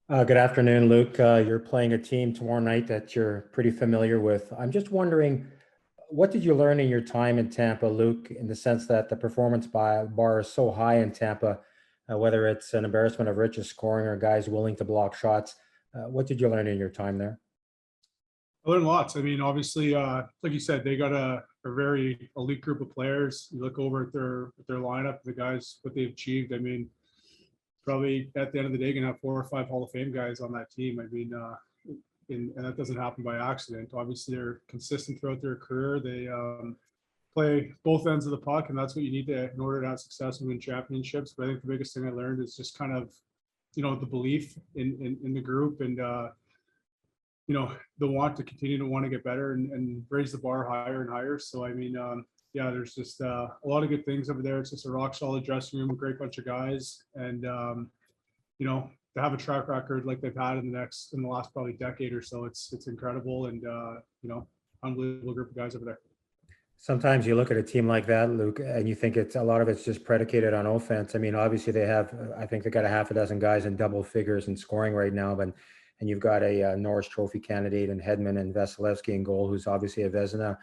Good afternoon, Luke. You're playing a team tomorrow night that you're pretty familiar with. I'm just wondering, what did you learn in your time in Tampa, Luke, in the sense that the bar is so high in Tampa, whether it's an embarrassment of riches scoring or guys willing to block shots? What did you learn in your time there? I learned lots. I mean, obviously, like you said, they got a very elite group of players. You look over at their lineup, the guys, what they've achieved. I mean, probably at the end of the day, gonna have 4 or 5 Hall of Fame guys on that team. I mean, and that doesn't happen by accident. Obviously, they're consistent throughout their career. They play both ends of the puck, and that's what you need to in order to have success and win championships. But I think the biggest thing I learned is just kind of, the belief in the group and the want to continue to want to get better and raise the bar higher and higher. So I mean, yeah, there's just a lot of good things over there. It's just a rock solid dressing room, a great bunch of guys, and to have a track record like they've had in the last probably decade or so, it's incredible, and unbelievable group of guys over there. Sometimes you look at a team like that, Luke, and you think a lot of it's just predicated on offense. I mean, obviously they have, I think they got a half a dozen guys in double figures in scoring right now, but and you've got a, Norris Trophy candidate in Hedman and Vasilevsky in goal, who's obviously a Vezina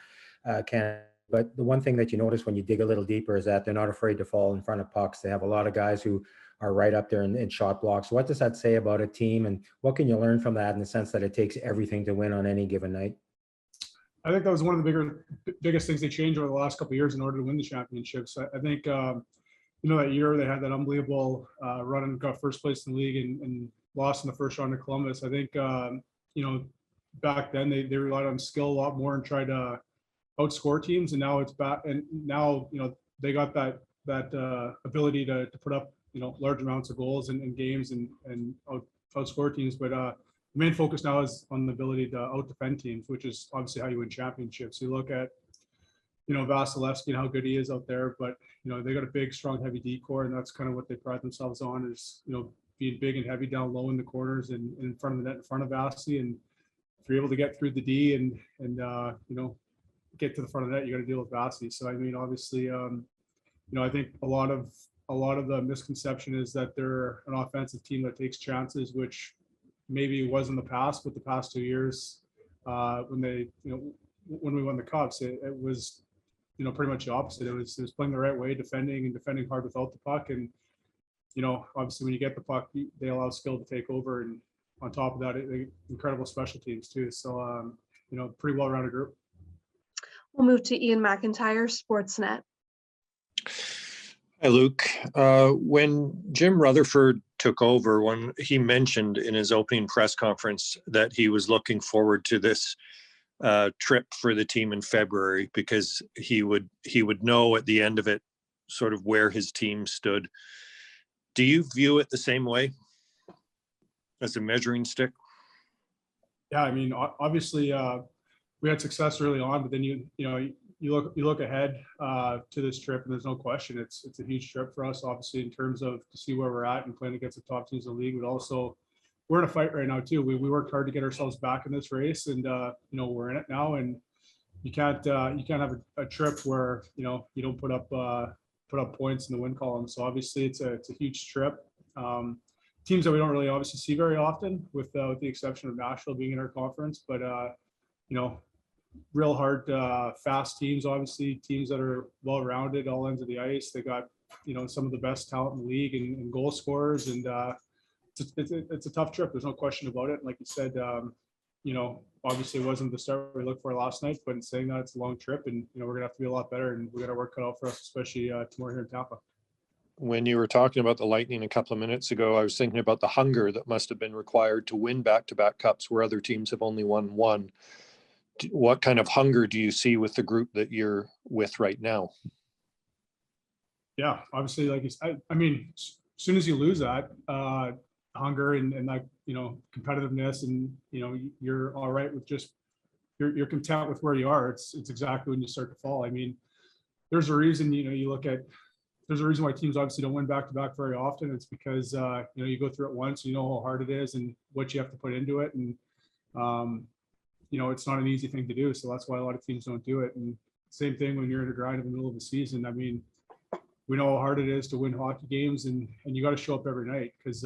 candidate. But the one thing that you notice when you dig a little deeper is that they're not afraid to fall in front of pucks. They have a lot of guys who are right up there in shot blocks. What does that say about a team, and what can you learn from that in the sense that it takes everything to win on any given night? I think that was one of the biggest things they changed over the last couple of years in order to win the championships. I think that year they had that unbelievable run and got first place in the league and lost in the first round to Columbus. I think back then they relied on skill a lot more and tried to outscore teams, and now it's back. And now they got that ability to put up large amounts of goals in games and outscore teams, but the main focus now is on the ability to out-defend teams, which is obviously how you win championships. You look at, Vasilevsky and how good he is out there, but, they got a big, strong, heavy decor, and that's kind of what they pride themselves on is, being big and heavy down low in the corners and in front of the net, in front of Vassy. And if you're able to get through the D and get to the front of the net, you got to deal with Vassy. So, I mean, obviously, I think a lot of the misconception is that they're an offensive team that takes chances, which maybe was in the past, but the past 2 years when we won the cups, it was pretty much the opposite. It was playing the right way, defending hard without the puck, and obviously when you get the puck, they allow skill to take over, and on top of that, incredible special teams too. So pretty well-rounded group. We'll move to Ian McIntyre, Sportsnet. Hi, Luke. When Jim Rutherford took over, when he mentioned in his opening press conference that he was looking forward to this trip for the team in February because he would know at the end of it sort of where his team stood. Do you view it the same way as a measuring stick? Yeah, I mean, obviously we had success early on, but then you look ahead to this trip, and there's no question it's a huge trip for us, obviously, in terms of to see where we're at and playing against the top teams in the league. But also, we're in a fight right now too. We worked hard to get ourselves back in this race, and we're in it now. And you can't have a trip where you don't put up points in the win column. So obviously, it's a huge trip. Teams that we don't really obviously see very often, with the exception of Nashville being in our conference, but real hard, fast teams, obviously teams that are well-rounded, all ends of the ice. They got, some of the best talent in the league and goal scorers. And it's a tough trip. There's no question about it. Like you said, obviously it wasn't the start we looked for last night, but in saying that, it's a long trip, and, we're going to have to be a lot better, and we got our work cut out for us, especially tomorrow here in Tampa. When you were talking about the Lightning a couple of minutes ago, I was thinking about the hunger that must have been required to win back-to-back cups where other teams have only won one. What kind of hunger do you see with the group that you're with right now? Yeah, obviously, like I mean, as soon as you lose that hunger and that competitiveness, and you're all right with just you're content with where you are. It's exactly when you start to fall. I mean, there's a reason there's a reason why teams obviously don't win back to back very often. It's because you go through it once, you know how hard it is and what you have to put into it, and it's not an easy thing to do. So that's why a lot of teams don't do it. And same thing when you're in a grind in the middle of the season. I mean, we know how hard it is to win hockey games, and you got to show up every night because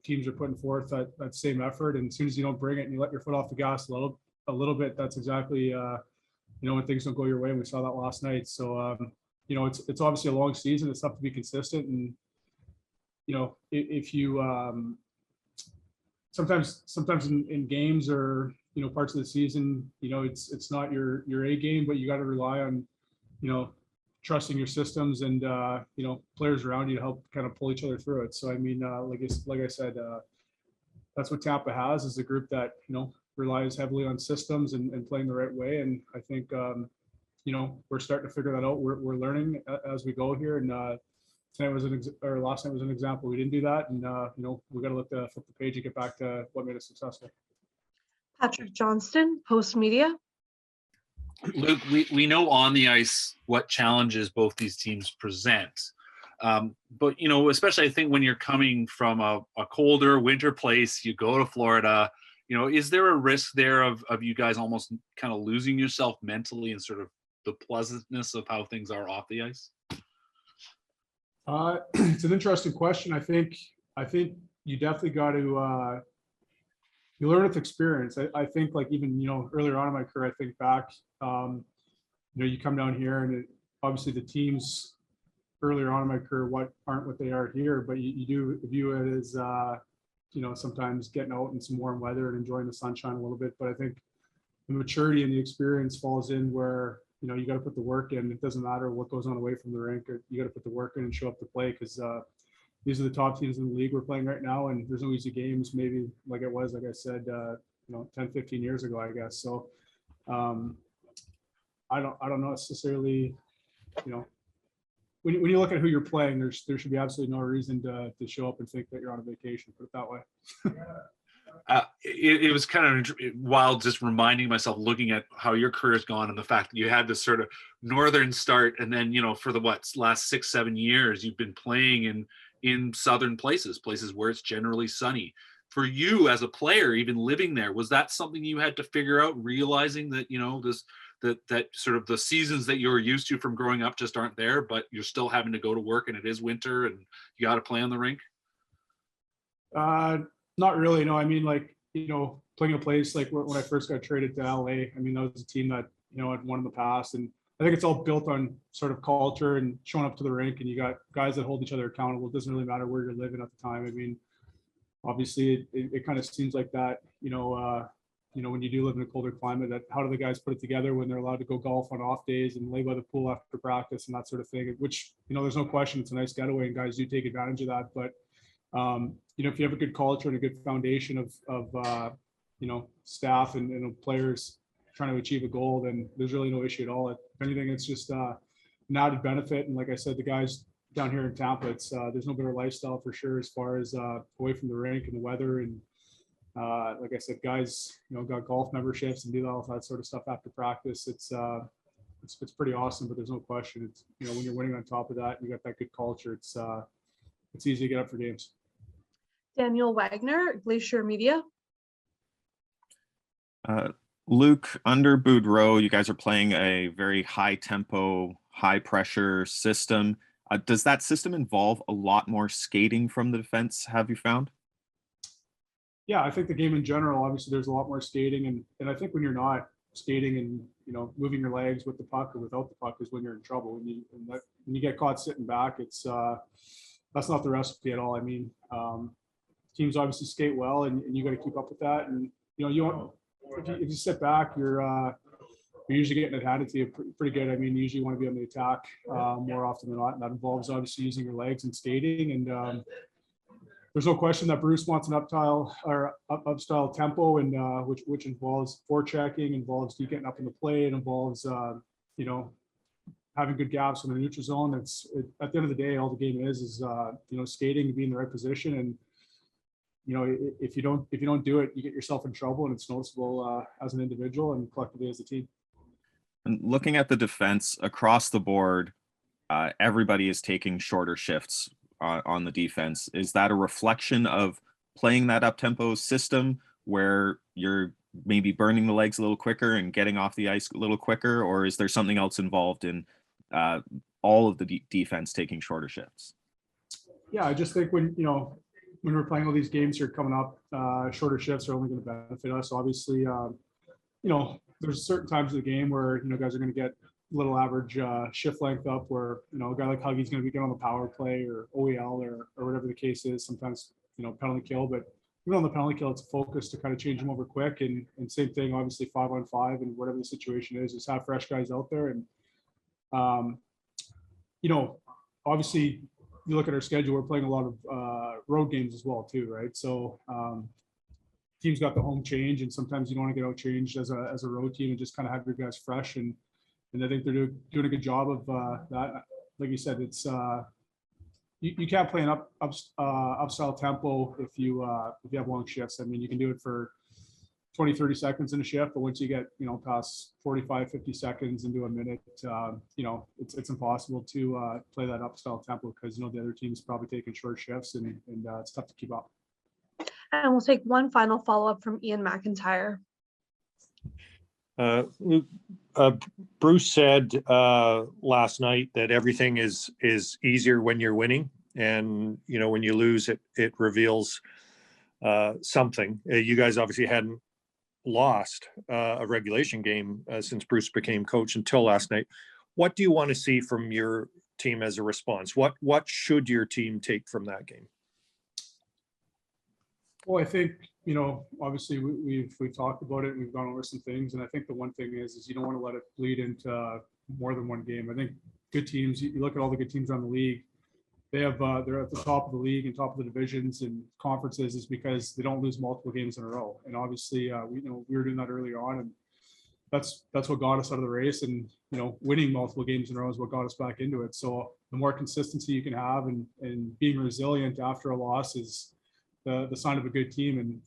teams are putting forth that same effort. And as soon as you don't bring it and you let your foot off the gas a little bit, that's exactly, when things don't go your way. And we saw that last night. So, it's obviously a long season. It's tough to be consistent. And, if you, sometimes in games or, parts of the season, it's not your A game, but you got to rely on, trusting your systems and, players around you to help kind of pull each other through it. So, I mean, like I said, that's what Tampa has, is a group that, relies heavily on systems and playing the right way. And I think, we're starting to figure that out. We're learning as we go here. And tonight was last night was an example. We didn't do that. And, we got to flip the page and get back to what made us successful. Patrick Johnston, Post Media. Luke, we know on the ice what challenges both these teams present. But, especially I think when you're coming from a colder winter place, you go to Florida, is there a risk there of you guys almost kind of losing yourself mentally and sort of the pleasantness of how things are off the ice? It's an interesting question. I think you definitely got to, you learn with experience. I think like even, earlier on in my career, I think back, you come down here and obviously the teams earlier on in my career, aren't what they are here, but you do view it as, sometimes getting out in some warm weather and enjoying the sunshine a little bit. But I think the maturity and the experience falls in where, you got to put the work in. It doesn't matter what goes on away from the rink, or you got to put the work in and show up to play, because these are the top teams in the league we're playing right now, and there's no easy games, maybe like it was, like I said, 10, 15 years ago, I guess. So I don't know necessarily, when you look at who you're playing, there should be absolutely no reason to show up and think that you're on a vacation, put it that way. It was kind of wild just reminding myself, looking at how your career's gone and the fact that you had this sort of northern start, and then for the last 6-7 years you've been playing in southern places where it's generally sunny. For you as a player, even living there, was that something you had to figure out, realizing that that sort of the seasons that you're used to from growing up just aren't there, but you're still having to go to work and it is winter and you got to play on the rink? Not really. No, I mean, like, playing a place like when I first got traded to LA, I mean, that was a team that, had won in the past. And I think it's all built on sort of culture and showing up to the rink, and you got guys that hold each other accountable. It doesn't really matter where you're living at the time. I mean, obviously it kind of seems like that, when you do live in a colder climate, that how do the guys put it together when they're allowed to go golf on off days and lay by the pool after practice and that sort of thing, which, there's no question it's a nice getaway and guys do take advantage of that. But, if you have a good culture and a good foundation of staff and players trying to achieve a goal, then there's really no issue at all. If anything, it's just an added benefit. And like I said, the guys down here in Tampa, it's there's no better lifestyle for sure, as far as away from the rink and the weather. And like I said, guys, got golf memberships and do all that sort of stuff after practice. It's pretty awesome, but there's no question. It's, when you're winning on top of that and you got that good culture, it's easy to get up for games. Daniel Wagner, Glacier Media. Luke, under Boudreau, you guys are playing a very high tempo, high pressure system. Does that system involve a lot more skating from the defense, have you found? Yeah, I think the game in general, obviously there's a lot more skating, and I think when you're not skating and moving your legs with the puck or without the puck is when you're in trouble. When you get caught sitting back, it's that's not the recipe at all. I mean, teams obviously skate well, and you got to keep up with that. And if you sit back, you're usually getting it handed to you pretty good. I mean, usually you want to be on the attack more often than not, and that involves obviously using your legs and skating. And there's no question that Bruce wants an upstyle tempo, and which involves forechecking, involves you getting up in the play, it involves having good gaps in the neutral zone. At the end of the day, all the game is skating and being in the right position. And if you don't do it, you get yourself in trouble, and it's noticeable as an individual and collectively as a team. And looking at the defense across the board, everybody is taking shorter shifts on the defense. Is that a reflection of playing that up-tempo system where you're maybe burning the legs a little quicker and getting off the ice a little quicker, or is there something else involved in all of the defense taking shorter shifts? Yeah, I just think when when we're playing all these games here coming up, shorter shifts are only going to benefit us. Obviously, there's certain times of the game where, guys are going to get a little average shift length up where, a guy like Huggy's going to be good on the power play or OEL or whatever the case is. Sometimes, penalty kill, but even on the penalty kill, it's a focus to kind of change them over quick. And same thing, obviously 5-on-5 and whatever the situation is, just have fresh guys out there. And, obviously you look at our schedule, we're playing a lot of road games as well too, right? So teams got the home change, and sometimes you don't want to get out changed as a road team and just kind of have your guys fresh. And I think they're doing a good job of that. Like you said, it's you can't play an upstyle tempo if you have long shifts. I mean, you can do it for 20-30 seconds in a shift, but once you get past 45-50 seconds into a minute, it's impossible to play that upstyle tempo because the other team's probably taking short shifts, and it's tough to keep up. And we'll take one final follow-up from Ian McIntyre. Bruce said last night that everything is easier when you're winning, and when you lose, it reveals something. You guys obviously hadn't lost a regulation game since Bruce became coach until last night. What do you want to see from your team as a response? What should your team take from that game? Well, I think, obviously we've talked about it and we've gone over some things. And I think the one thing is you don't want to let it bleed into more than one game. I think good teams, you look at all the good teams around the league, they're at the top of the league and top of the divisions and conferences is because they don't lose multiple games in a row. And obviously we were doing that earlier on, and that's what got us out of the race. And, winning multiple games in a row is what got us back into it. So the more consistency you can have and being resilient after a loss is the sign of a good team. And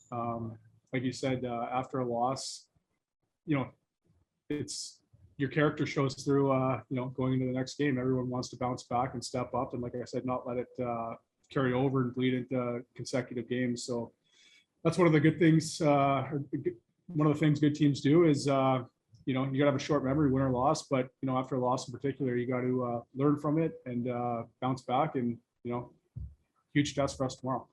like you said, after a loss, it's your character shows through, going into the next game. Everyone wants to bounce back and step up. And like I said, not let it carry over and bleed into consecutive games. So that's one of the good things. One of the things good teams do is, you gotta have a short memory, win or loss, but, after a loss in particular, you got to learn from it and bounce back. And, huge test for us tomorrow.